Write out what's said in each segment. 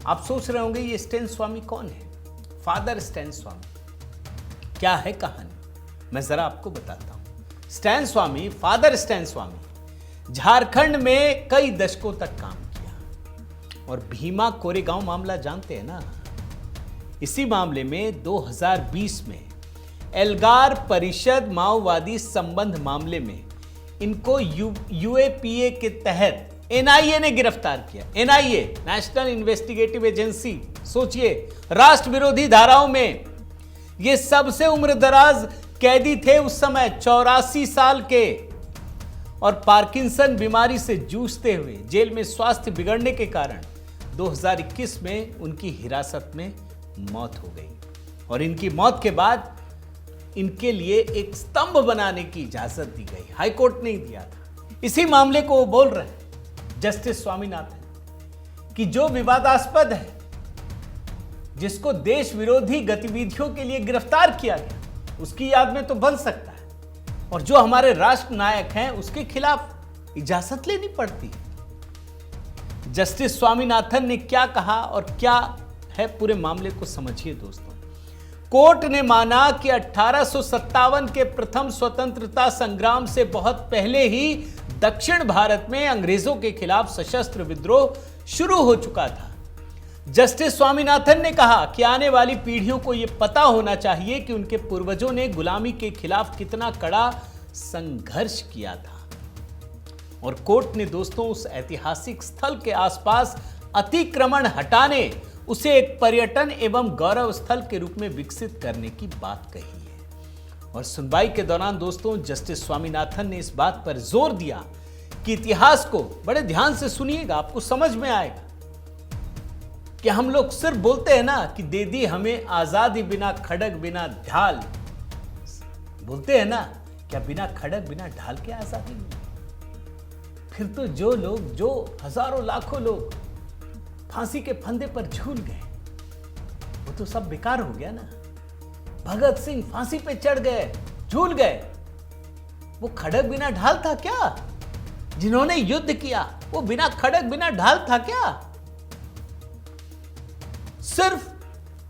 आप सोच रहे होंगे ये स्टैन स्वामी कौन है? फादर स्टैन स्वामी। क्या है कहानी, मैं जरा आपको बताता हूं। स्टैन स्वामी, फादर स्टैन स्वामी झारखंड में कई दशकों तक काम किया और भीमा कोरेगांव मामला जानते हैं ना। इसी मामले में 2020 में एल्गार परिषद माओवादी संबंध मामले में इनको यूएपीए के तहत एनआईए ने गिरफ्तार किया। एनआईए, नेशनल इन्वेस्टिगेटिव एजेंसी, सोचिए, राष्ट्र विरोधी धाराओं में ये सबसे उम्रदराज कैदी थे उस समय, 84 साल के, और पार्किंसन बीमारी से जूझते हुए जेल में स्वास्थ्य बिगड़ने के कारण 2021 में उनकी हिरासत में मौत हो गई और इनकी मौत के बाद इनके लिए एक स्तंभ बनाने की इजाजत दी गई। हाईकोर्ट ने ही दिया था। इसी मामले को वो बोल रहे हैं जस्टिस स्वामीनाथन कि जो विवादास्पद है, जिसको देश विरोधी गतिविधियों के लिए गिरफ्तार किया गया, उसकी याद में तो बन सकता है, और जो हमारे राष्ट्र नायक हैं उसके खिलाफ इजाजत लेनी पड़ती है। जस्टिस स्वामीनाथन ने क्या कहा और क्या है पूरे मामले को समझिए दोस्तों। कोर्ट ने माना कि 1857 के प्रथम स्वतंत्रता संग्राम से बहुत पहले ही दक्षिण भारत में अंग्रेजों के खिलाफ सशस्त्र विद्रोह शुरू हो चुका था। जस्टिस स्वामीनाथन ने कहा कि आने वाली पीढ़ियों को यह पता होना चाहिए कि उनके पूर्वजों ने गुलामी के खिलाफ कितना कड़ा संघर्ष किया था। और कोर्ट ने दोस्तों उस ऐतिहासिक स्थल के आसपास अतिक्रमण हटाने, उसे एक पर्यटन एवं गौरव स्थल के रूप में विकसित करने की बात कही है। और सुनवाई के दौरान दोस्तों जस्टिस स्वामीनाथन ने इस बात पर जोर दिया कि इतिहास को बड़े ध्यान से सुनिएगा, आपको समझ में आएगा कि हम लोग सिर्फ बोलते हैं ना कि दे दी हमें आजादी बिना खड़ग बिना ढाल, बोलते हैं ना, क्या बिना खड़ग बिना ढाल के आजादी मिली? फिर तो जो लोग, जो हजारों लाखों लोग फांसी के फंदे पर झूल गए, वो तो सब बेकार हो गया ना। भगत सिंह फांसी पे चढ़ गए, झूल गए, वो खड़ग बिना ढाल था क्या? जिन्होंने युद्ध किया वो बिना खड़ग बिना ढाल था क्या? सिर्फ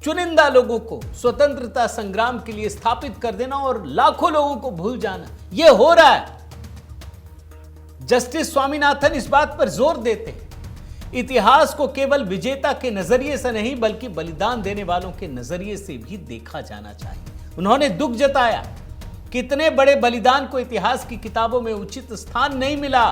चुनिंदा लोगों को स्वतंत्रता संग्राम के लिए स्थापित कर देना और लाखों लोगों को भूल जाना, यह हो रहा है। जस्टिस स्वामीनाथन इस बात पर जोर देते हैं, इतिहास को केवल विजेता के नजरिए से नहीं बल्कि बलिदान देने वालों के नजरिए से भी देखा जाना चाहिए। उन्होंने दुख जताया, कितने बड़े बलिदान को इतिहास की किताबों में उचित स्थान नहीं मिला।